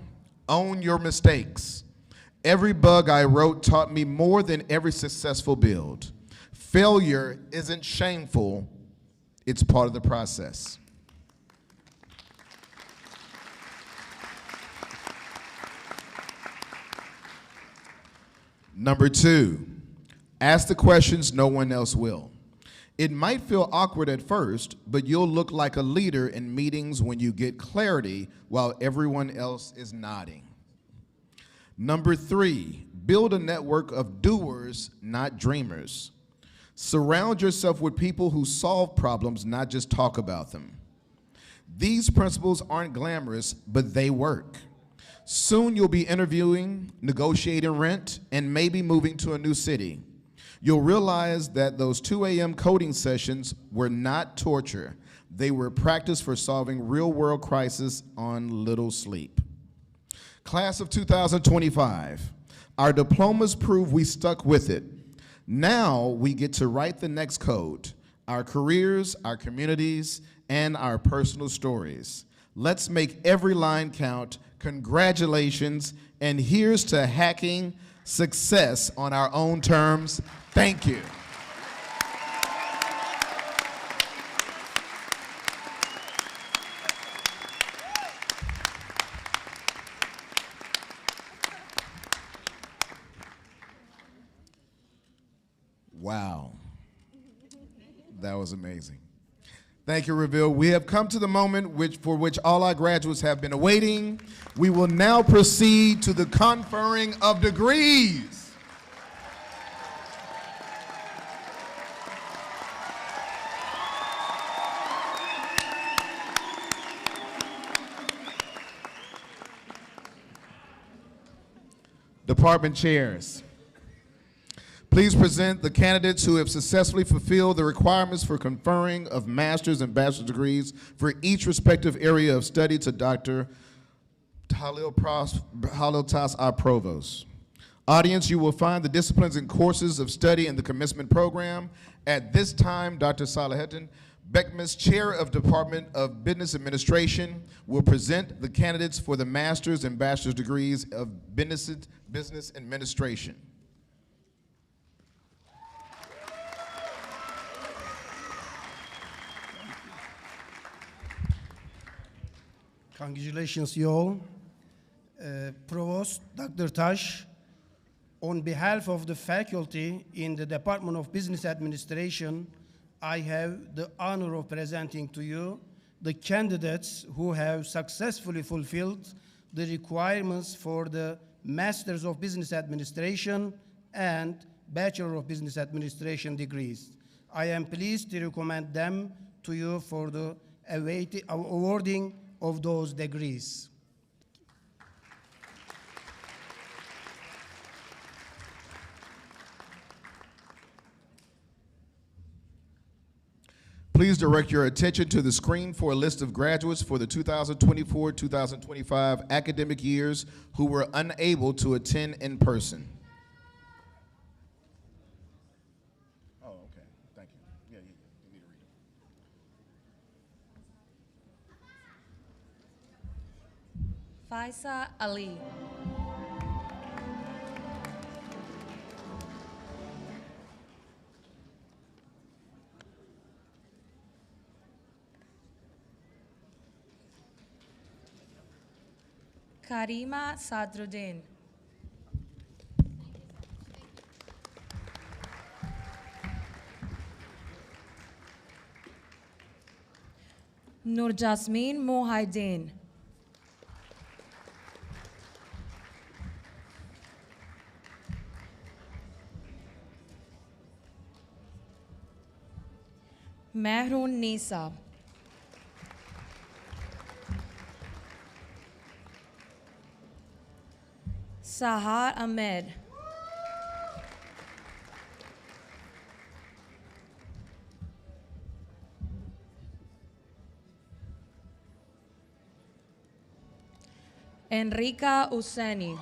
own your mistakes. Every bug I wrote taught me more than every successful build. Failure isn't shameful, it's part of the process. Number 2, ask the questions no one else will. It might feel awkward at first, but you'll look like a leader in meetings when you get clarity while everyone else is nodding. Number 3, build a network of doers, not dreamers. Surround yourself with people who solve problems, not just talk about them. These principles aren't glamorous, but they work. Soon you'll be interviewing, negotiating rent, and maybe moving to a new city. You'll realize that those 2 a.m. coding sessions were not torture. They were practice for solving real-world crises on little sleep. Class of 2025, our diplomas prove we stuck with it. Now we get to write the next code, our careers, our communities, and our personal stories. Let's make every line count. Congratulations, and here's to hacking success on our own terms. Thank you. Wow. That was amazing. Thank you, Reveal. We have come to the moment for which all our graduates have been awaiting. We will now proceed to the conferring of degrees. Department chairs. Please present the candidates who have successfully fulfilled the requirements for conferring of master's and bachelor's degrees for each respective area of study to Dr. Halitas, our provost. Audience, you will find the disciplines and courses of study in the commencement program. At this time, Dr. Salaheddin Beckman's Chair of Department of Business Administration will present the candidates for the master's and bachelor's degrees of Business Administration. Congratulations, you all. Provost Dr. Tash, on behalf of the faculty in the Department of Business Administration, I have the honor of presenting to you the candidates who have successfully fulfilled the requirements for the Masters of Business Administration and Bachelor of Business Administration degrees. I am pleased to recommend them to you for the awarding of those degrees. Please direct your attention to the screen for a list of graduates for the 2024-2025 academic years who were unable to attend in person. Oh, okay. Thank you. Yeah. You need to read them. Faisa Ali. Karima Sadruddin. Nur Jasmine Mohaidin. Mehrun Nisa. Sahar Ahmed. Enrica Useni.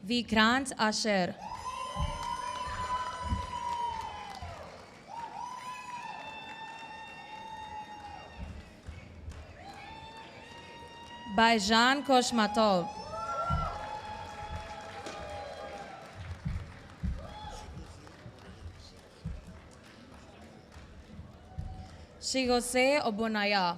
Vikrant Asher. Baijan Koshmatov. Shigose Obunaya.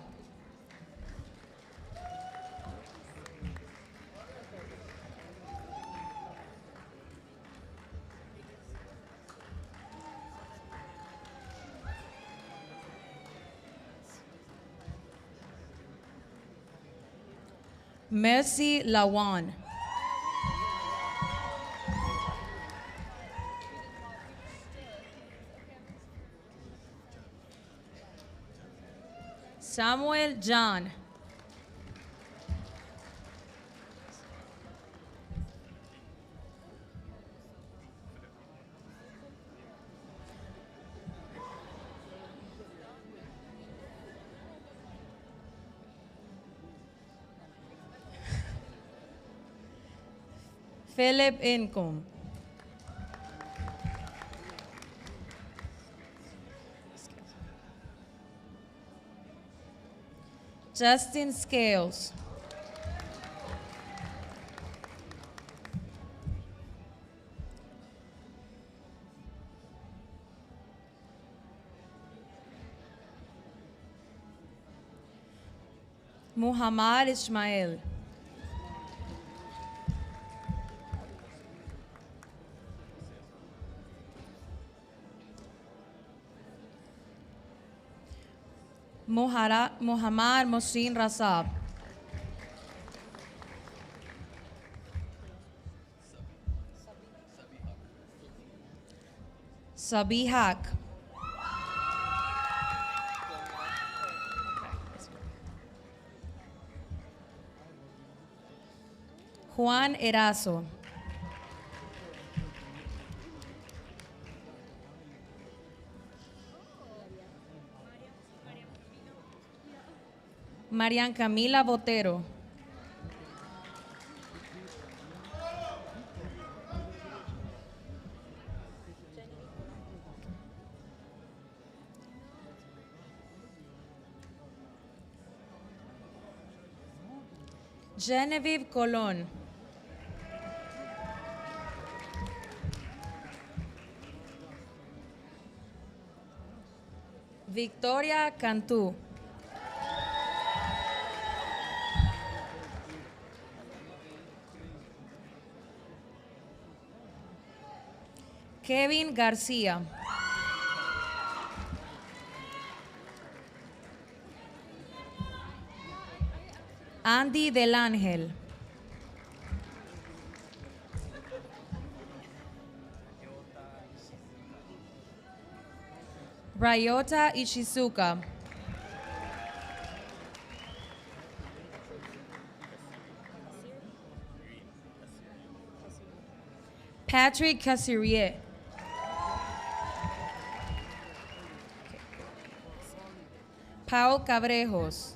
Mercy Lawan. Samuel John. Philip Income. Justin Scales. Muhammad Ismail. Muhammad Mohsin Rasab. Sabihak. Juan Erazo. Marian Camila Botero. Genevieve Colon. Victoria Cantu. Kevin Garcia. Andy Del Ángel. Ryota Ishizuka. Patrick Cassirier. Paul Cabrejos.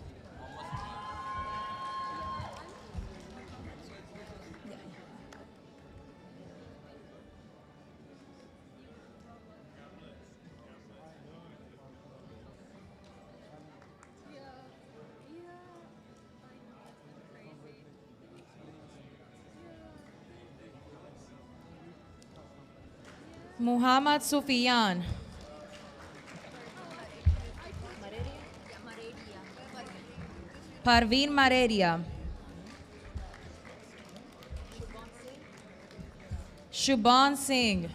Muhammad Sufiyan. Parveen Maredia. Shubhan Singh.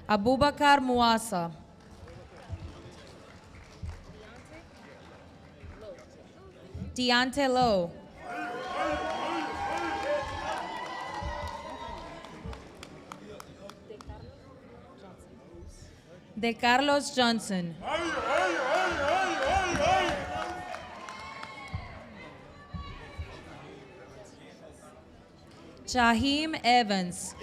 Abubakar Muasa. Deontay Lowe. De Carlos Johnson. Shaheem Evans.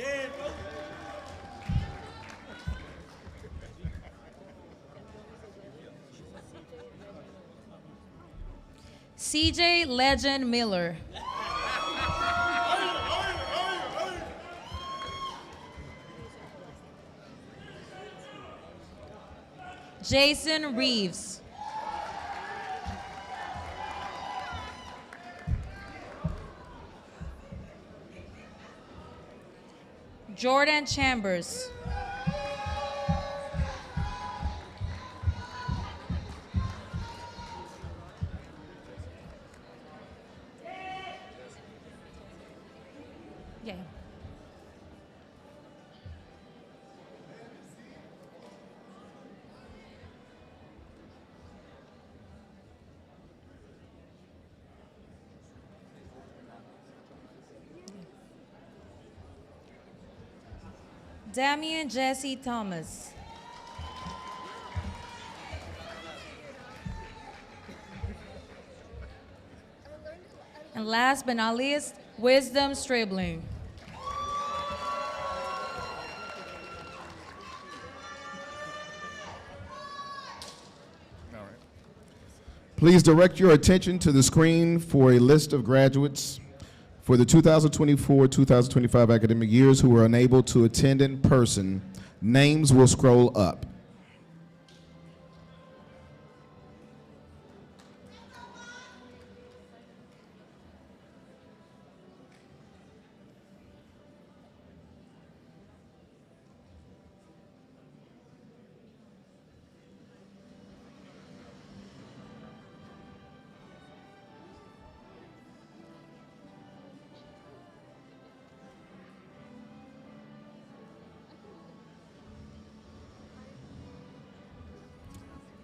CJ Legend Miller. Jason Reeves. Jordan Chambers. Yeah. Damian Jesse Thomas. And last but not least, Wisdom Stribling. Please direct your attention to the screen for a list of graduates for the 2024-2025 academic years who were unable to attend in person. Names will scroll up.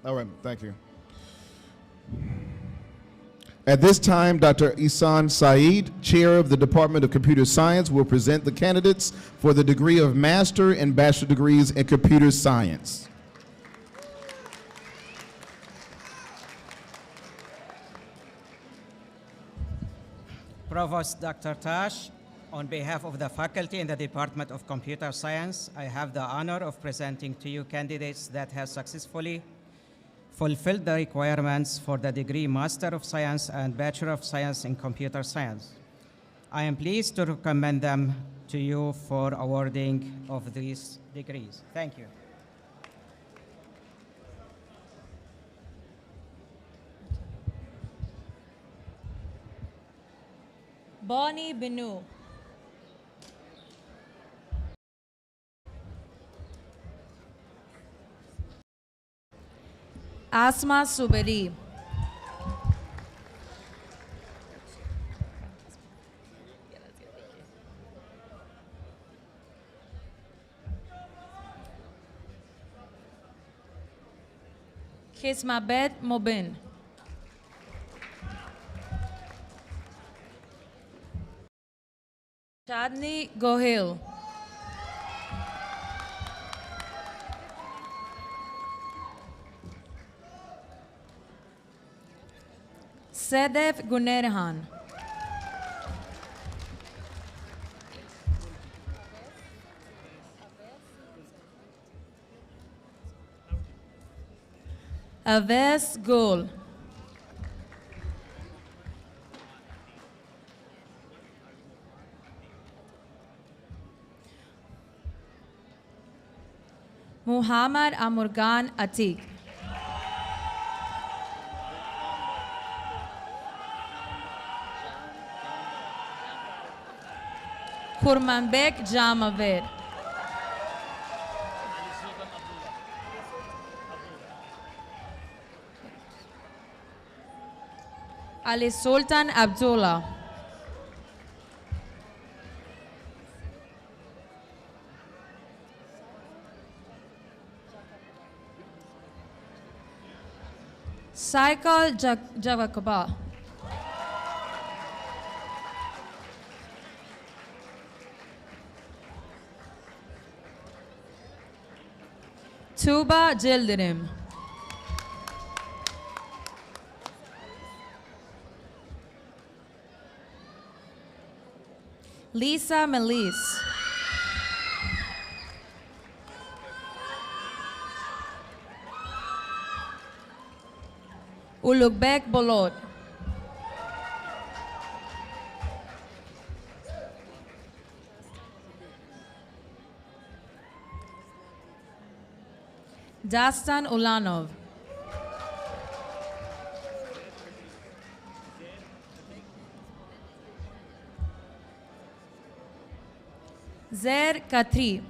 All right, thank you. At this time, Dr. Ihsan Saeed, Chair of the Department of Computer Science, will present the candidates for the degree of Master and Bachelor degrees in Computer Science. Provost Dr. Tash, on behalf of the faculty in the Department of Computer Science, I have the honor of presenting to you candidates that have successfully fulfilled the requirements for the degree Master of Science and Bachelor of Science in Computer Science. I am pleased to recommend them to you for awarding of these degrees. Thank you. Bonnie Benu. Asma Suberi. Kismabed Mobin. Chadni Gohil. Sedef Gunerhan. Aves Gul. Muhammad Amurgan Atik. Kurmanbek Jamaved. Ali Sultan Abdullah. Cycle Javakaba. Tuba Jildirim. Lisa Melis. Ulukbek Bolot. Dastan Ulanov. Zer Katri.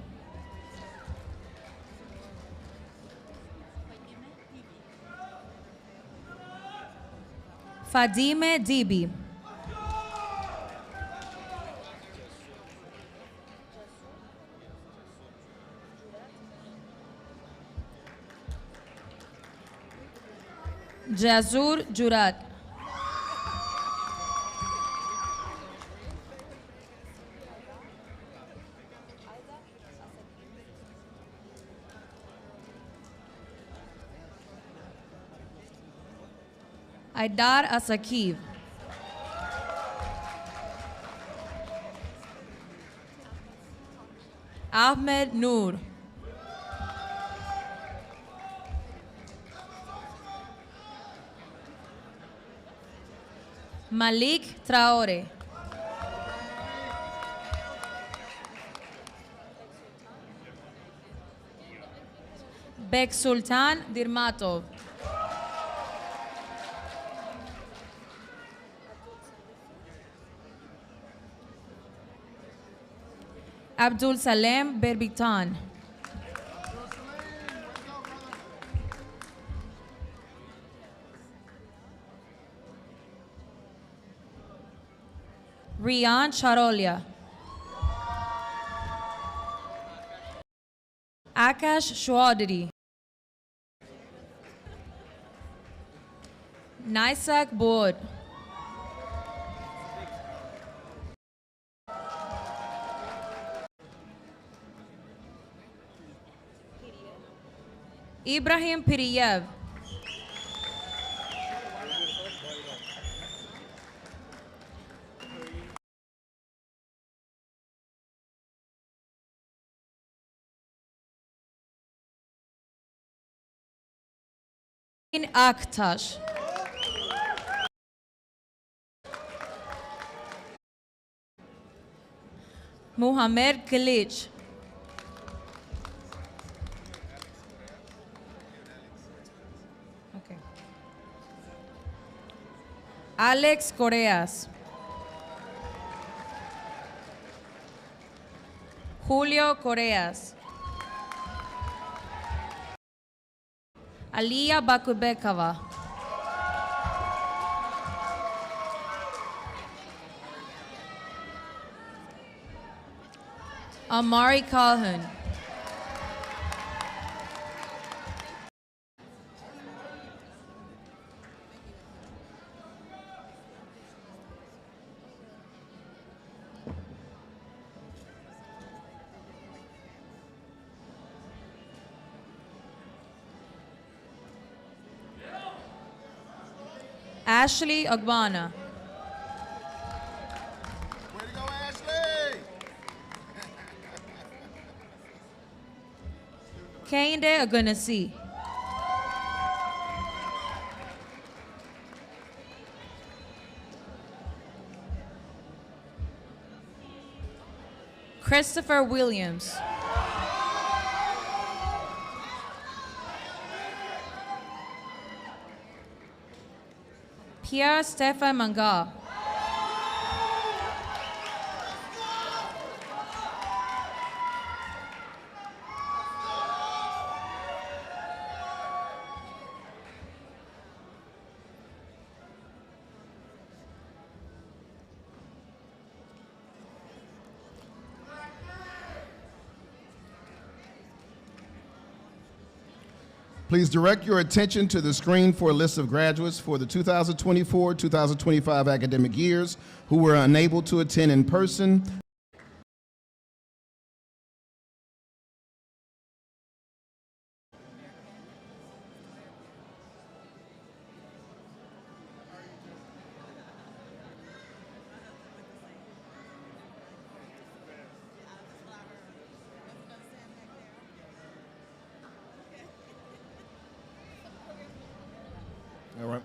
Fadime Dibi. Jazur Jurat. Aidar Asakiv. Ahmed Noor. Malik Traore. Bek Sultan Dirmatov. Abdul Salem Berbitan. Rian Charolia. Akash Shwadri. Naisak Board. Ibrahim Piriyev. Aktash. Muhammad Kilic. Okay. Alex Correas. Julio Correas. Aliyah Bakubekova. Amari Calhoun. Ashley Ogbana. Way to go, Ashley! Kehinde Agunasi. Christopher Williams. Pierre Stefan Manga. Please direct your attention to the screen for a list of graduates for the 2024-2025 academic years who were unable to attend in person. All right.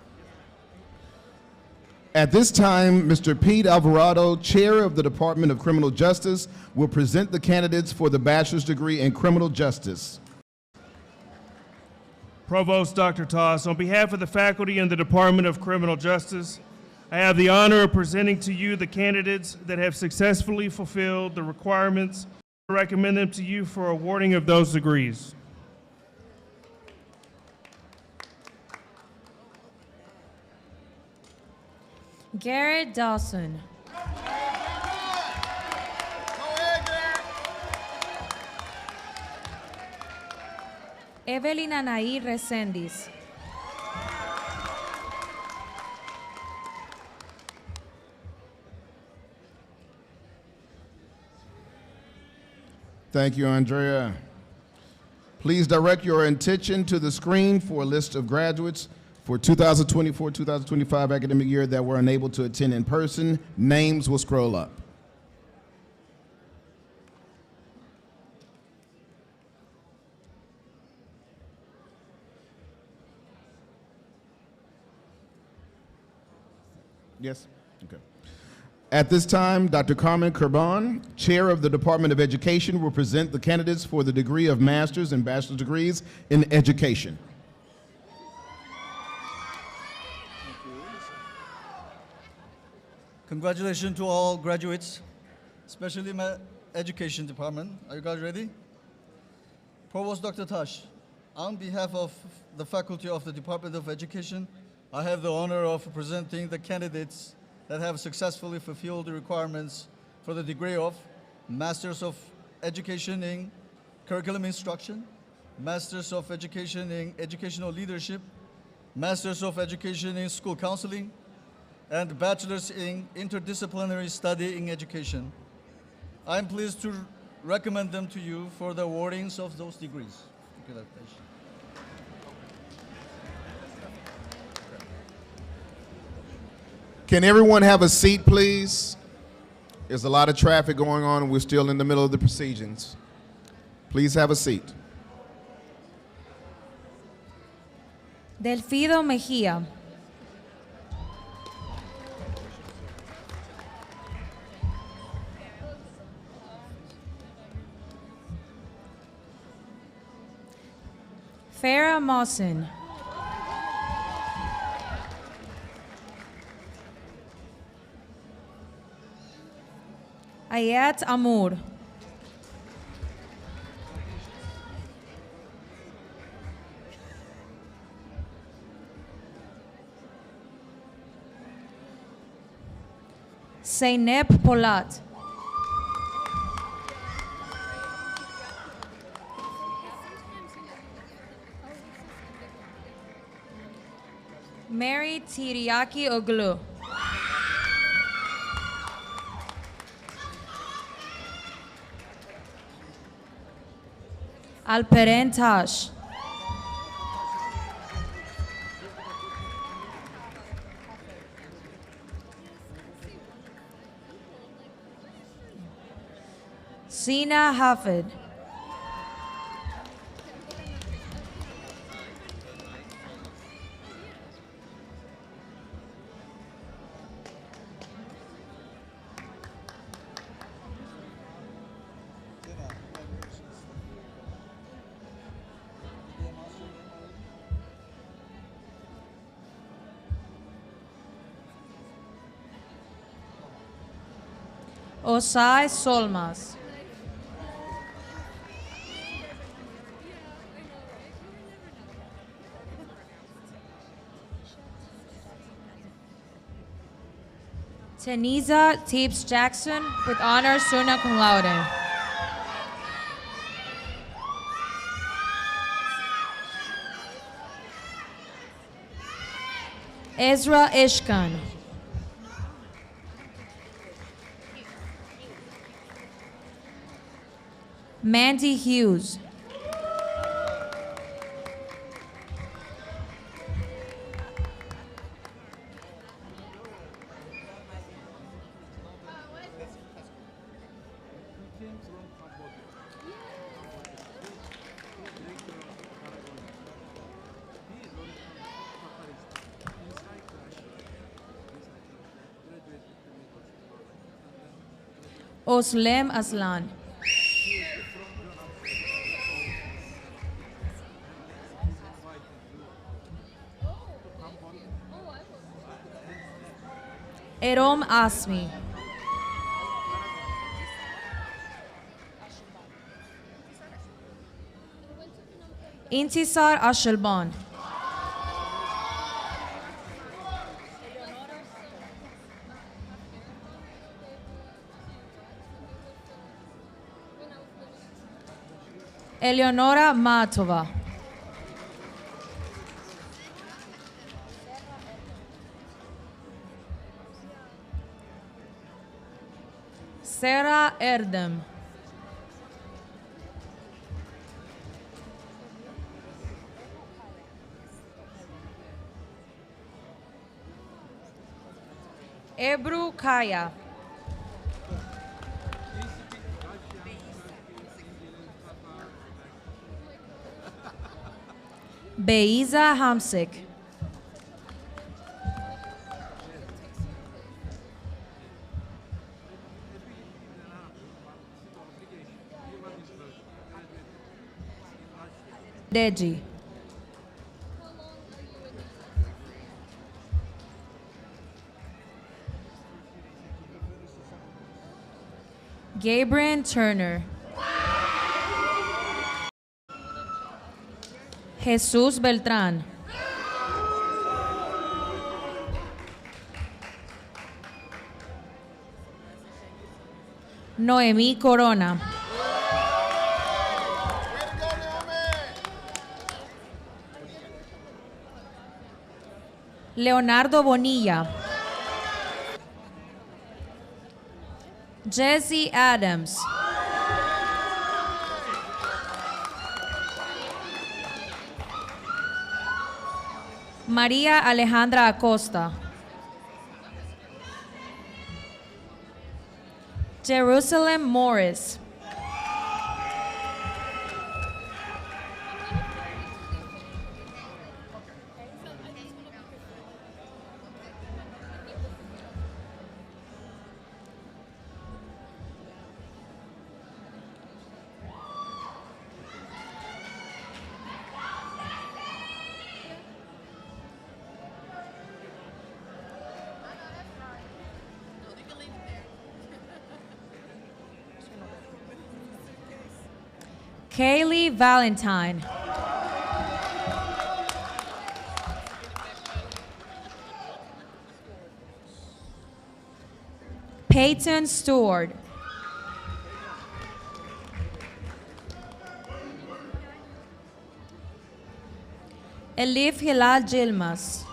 At this time, Mr. Pete Alvarado, Chair of the Department of Criminal Justice, will present the candidates for the bachelor's degree in criminal justice. Provost Dr. Toss, on behalf of the faculty in the Department of Criminal Justice, I have the honor of presenting to you the candidates that have successfully fulfilled the requirements. I recommend them to you for awarding of those degrees. Garrett Dawson. Evelyn Anaí Resendiz. Thank you, Andrea. Please direct your attention to the screen for a list of graduates for 2024-2025 academic year that were unable to attend in person. Names will scroll up. Yes? Okay. At this time, Dr. Carmen Kurban, Chair of the Department of Education, will present the candidates for the degree of master's and bachelor's degrees in education. Congratulations to all graduates, especially my education department. Are you guys ready? Provost Dr. Tash, on behalf of the faculty of the Department of Education, I have the honor of presenting the candidates that have successfully fulfilled the requirements for the degree of Masters of Education in Curriculum Instruction, Masters of Education in Educational Leadership, Masters of Education in School Counseling, and Bachelor's in Interdisciplinary Study in Education. I am pleased to recommend them to you for the awardings of those degrees. Congratulations. Can everyone have a seat, please? There's a lot of traffic going on and we're still in the middle of the proceedings. Please have a seat. Delfido Mejía. Farah Mawson. Ayat Amour. Zeynep Polat. Mary Tiriaki Oglu. Alperen Tash. Sina Hafid. Osai Solmas. Teniza Teeps Jackson with honor summa cum laude. Ezra Ishkan. Mandy Hughes. Oslem Aslan. Erom Asmi. Intisar Ashelban. Eleonora Matova. Sarah Erdem. Ebru Kaya. Beiza Hamsik. Deji. Gabriel Turner. Jesús Beltrán. Noemí Corona. Leonardo Bonilla. Jesse Adams. María Alejandra Acosta. Jerusalem Morris. Kaylee Valentine. Peyton Stewart. Elif Hilal Jilmas.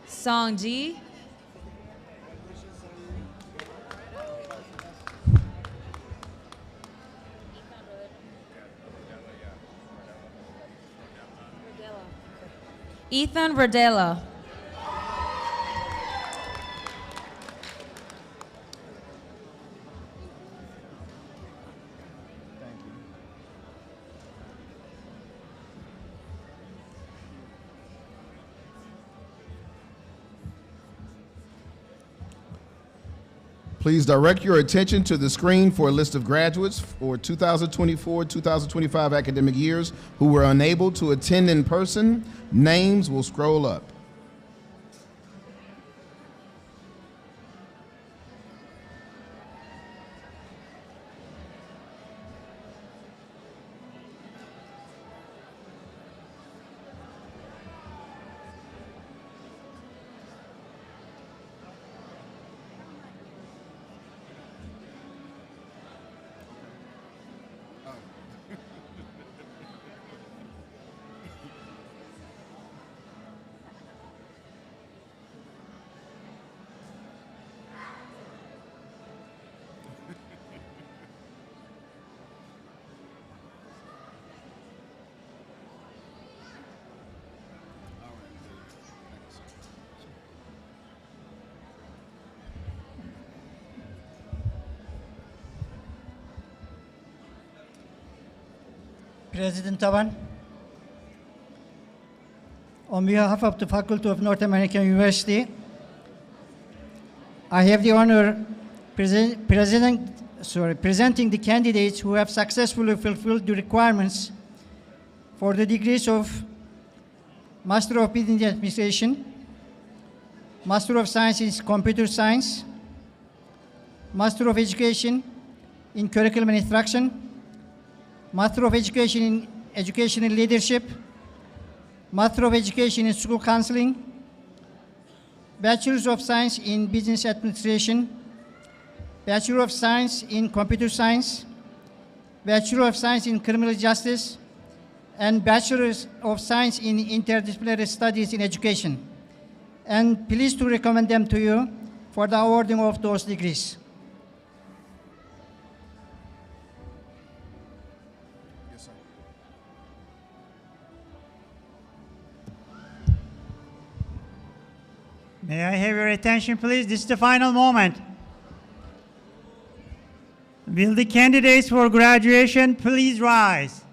Songji. Ethan Verdella. Please direct your attention to the screen for a list of graduates for 2024-2025 academic years who were unable to attend in person. Names will scroll up. President Taban, on behalf of the Faculty of North American University, I have the honor presenting the candidates who have successfully fulfilled the requirements for the degrees of Master of Business Administration, Master of Science in Computer Science, Master of Education in Curriculum and Instruction, Master of Education in Educational Leadership, Master of Education in School Counseling, Bachelor of Science in Business Administration, Bachelor of Science in Computer Science, Bachelor of Science in Criminal Justice, and Bachelor of Science in Interdisciplinary Studies in Education. And pleased to recommend them to you for the awarding of those degrees. May I have your attention, please? This is the final moment. Will the candidates for graduation please rise?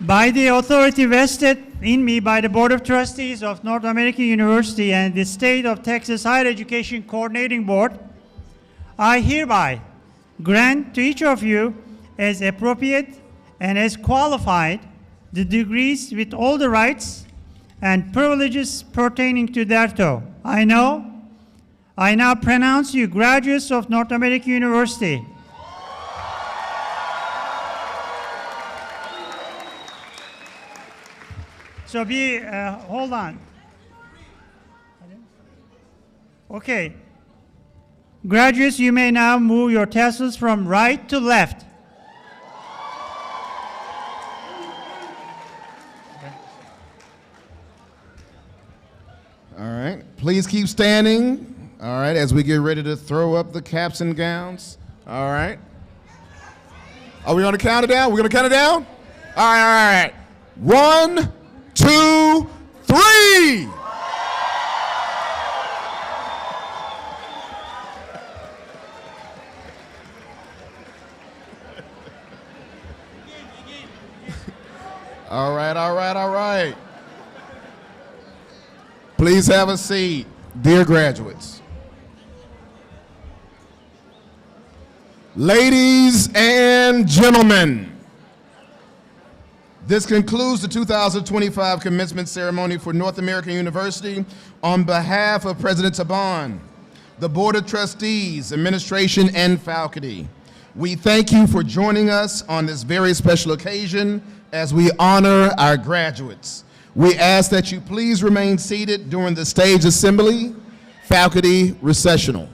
By the authority vested in me by the Board of Trustees of North American University and the State of Texas Higher Education Coordinating Board, I hereby grant to each of you as appropriate and as qualified the degrees with all the rights and privileges pertaining to thereto. I now pronounce you graduates of North American University. So hold on. Okay. Graduates, you may now move your tassels from right to left. All right, please keep standing. All right, as we get ready to throw up the caps and gowns. All right. Are we gonna count it down? We're gonna count it down? All right. 1, 2, 3. All right. Please have a seat, dear graduates. Ladies and gentlemen, This concludes the 2025 commencement ceremony for North American University. On behalf of President Taban, the Board of Trustees, administration, and faculty, we thank you for joining us on this very special occasion as we honor our graduates. We ask that you please remain seated during the stage assembly, faculty recessional.